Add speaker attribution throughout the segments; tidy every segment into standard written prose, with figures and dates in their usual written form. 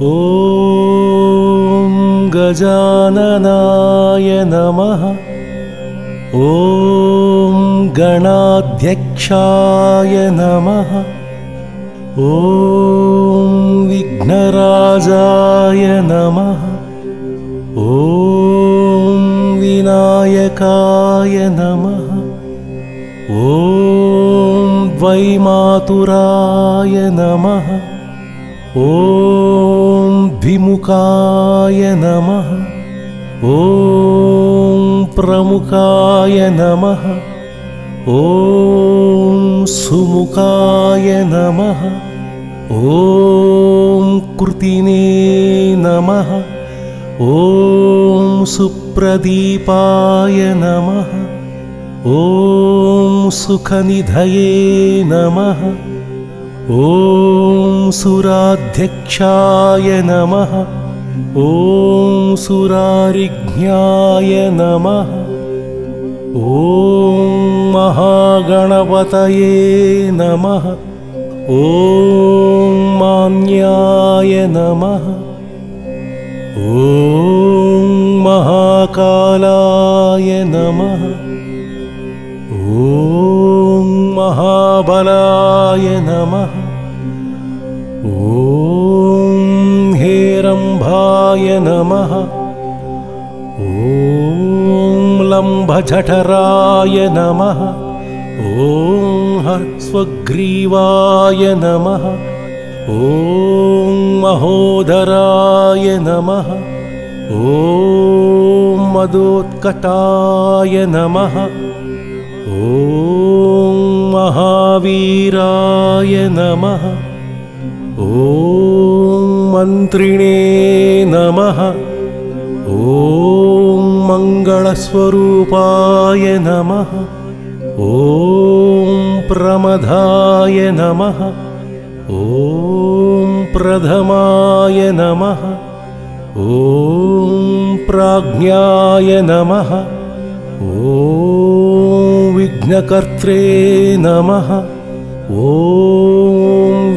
Speaker 1: ॐ गजाननाय नमः। ॐ गणाध्यक्षाय नमः। ॐ विघ्नराजाय नमः। ॐ विनायकाय नमः। ॐ द्वैमातुराय नमः। ॐ द्विमुखाय नमः। ॐ प्रमुखाय नमः। ॐ सुमुखाय नमः। ॐ कृतिने नमः। ॐ सुप्रदीपाय नमः। ॐ सुखनिधये नमः। ॐ सुराध्यक्षाय नमः। ॐ सुरारिज्ञाय नमः। ॐ महागणपतये नमः। ॐ मान्याय नमः। ॐ महाकालाय नमः। ॐ महाबलाय नमः। ॐ हेरम्भाय नमः। ॐ लम्भजठराय नमः। ॐ हस्वग्रीवाय नमः। ॐ महोदराय नमः। ॐ मदोत्कटाय नमः। ॐ महावीराय नमः। ॐ मन्त्रिणे नमः। ॐ मङ्गलस्वरूपाय नमः। ॐ प्रमदाय नमः। ॐ प्रथमाय नमः। ॐ प्राज्ञाय नमः। ॐ विघ्नकर्त्रे नमः। ॐ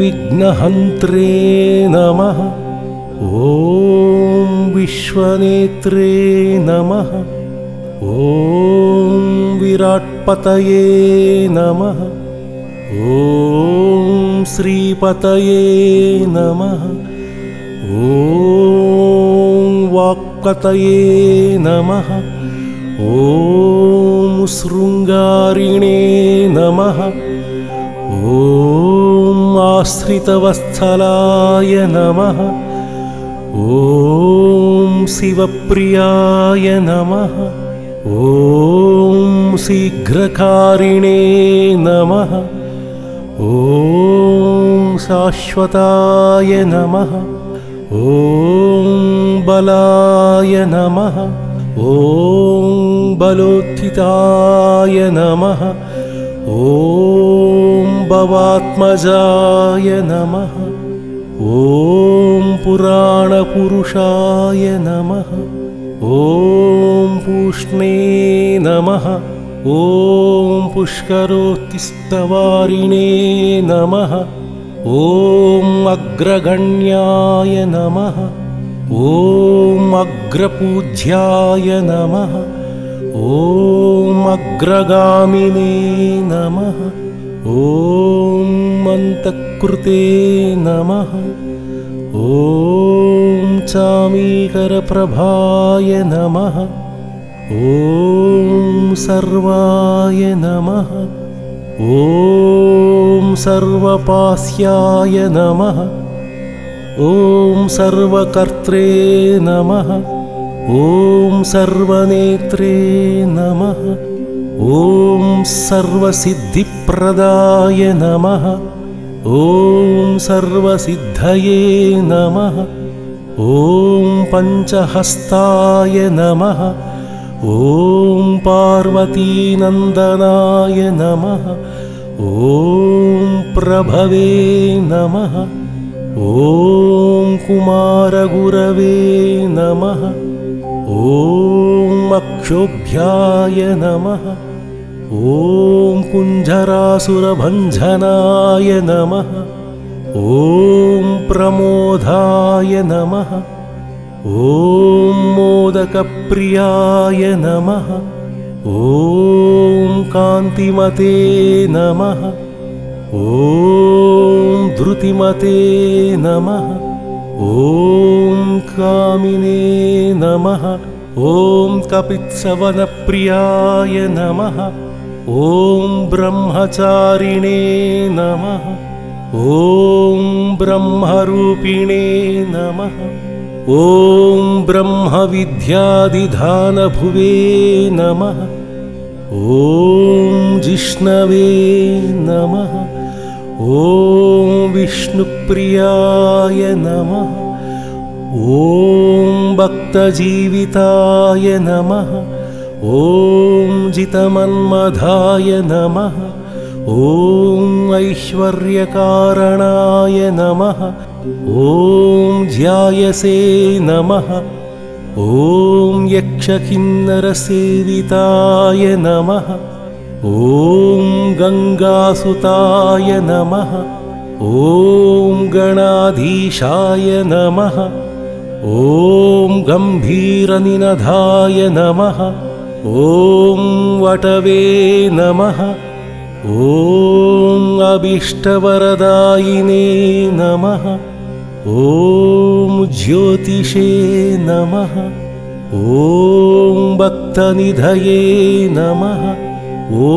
Speaker 1: विघ्नहन्त्रे नमः। ॐ विश्वनेत्रे नमः। ॐ विराट्पतये नमः। ॐ श्रीपतये नमः। ॐ वाक्पतये नमः। ॐ शृङ्गारिणे नमः। ॐ आश्रितवत्सलाय नमः। ॐ शिवप्रियाय नमः। ॐ शीघ्रकारिणे नमः। ॐ शाश्वताय नमः। ॐ बलाय नमः। ॐ बलोत्थिताय नमः। ॐ भवात्मजाय नमः। ॐ पुराणपुरुषाय नमः। ॐ पूष्णे नमः। ॐ पुष्करोत्तिस्तवारिणे नमः। ॐ अग्रगण्याय नमः। ॐ अग्रपूज्याय नमः। ॐ अग्रगामिने नमः। ॐ अन्तःकृते नमः। ॐ चामीकरप्रभाय नमः। ॐ सर्वाय नमः। ॐ सर्वपास्याय नमः। ॐ सर्वकर्त्रे नमः। ॐ सर्वनेत्रे नमः। ॐ सर्वसिद्धिप्रदाय नमः। ॐ सर्वसिद्धये नमः। ॐ पञ्चहस्ताय नमः। ॐ पार्वतीनन्दनाय नमः। ॐ प्रभवे नमः। ॐ कुमारगुरवे नमः। ॐ अक्षोभ्याय नमः। ॐ कुञ्जरासुरभञ्जनाय नमः। ॐ प्रमोदाय नमः। ॐ मोदकप्रियाय नमः। ॐ कान्तिमते नमः। ॐ धृतिमते नमः। ॐ कामिने नमः। ॐ कपित्सवनप्रियाय नमः। ॐ ब्रह्मचारिणे नमः। ॐ ब्रह्मरूपिणे नमः। ॐ ब्रह्मविद्यादिधानभुवे नमः। ॐ जिष्णवे नमः। ॐ विष्णुप्रियाय नमः। ॐ भक्तजीविताय नमः। ॐ जितमन्मधाय नमः। ॐ ऐश्वर्यकारणाय नमः। ॐ ध्यायसे नमः। ॐ यक्षकिन्नरसेविताय नमः। ॐ गङ्गासुताय नमः। ॐ गणाधीशाय नमः। ॐ गम्भीरनिनधाय नमः। ॐ वटवे नमः। ॐ अभीष्टवरदायिने नमः। ॐ ज्योतिषे नमः। ॐ भक्तनिधये नमः। ॐ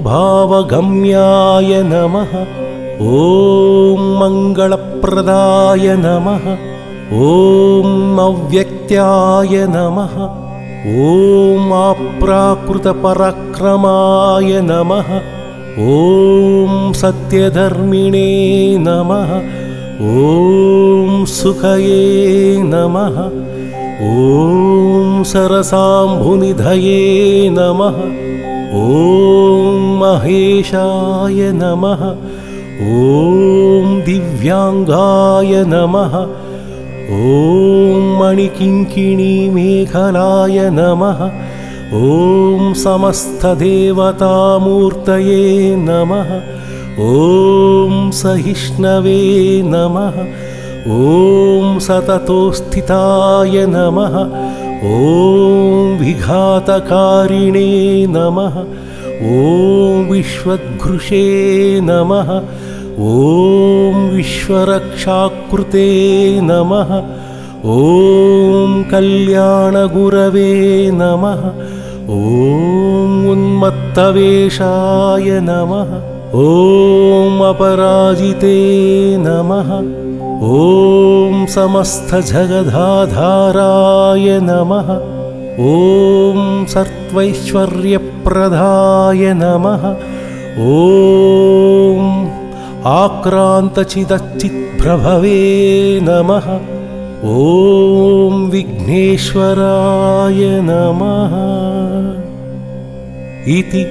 Speaker 1: भावगम्याय नमः। ॐ मङ्गलप्रदाय नमः। ॐ अव्यक्त्याय नमः। ॐ अप्राकृतपराक्रमाय नमः। ॐ सत्यधर्मिणे नमः। ॐ सुखये नमः। ॐ सरसाम्भुनिधये नमः। ॐ महेशाय नमः। ॐ दिव्याङ्गाय नमः। ॐ मणिकिङ्किणीमेखलाय नमः। ॐ समस्तदेवतामूर्तये नमः। ॐ सहिष्णवे नमः। ॐ सततोस्थिताय नमः। ॐ विघातकारिणे नमः। ॐ विश्वद्घृषे नमः। ॐ विश्वरक्षाकृते नमः। ॐ कल्याणगुरवे नमः। ॐ उन्मत्तवेषाय नमः। ॐ अपराजिते नमः। ॐ समस्तजगदाधाराय नमः। ॐ सत्त्वैश्वर्यप्रदाय नमः। ॐ आक्रान्तचिदच्चित्प्रभवे नमः। ॐ विघ्नेश्वराय नमः। इति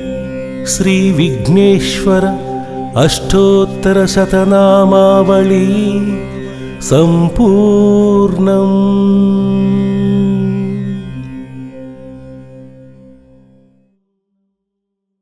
Speaker 1: श्रीविघ्नेश्वर अष्टोत्तरशतनामावली सम्पूर्णम्।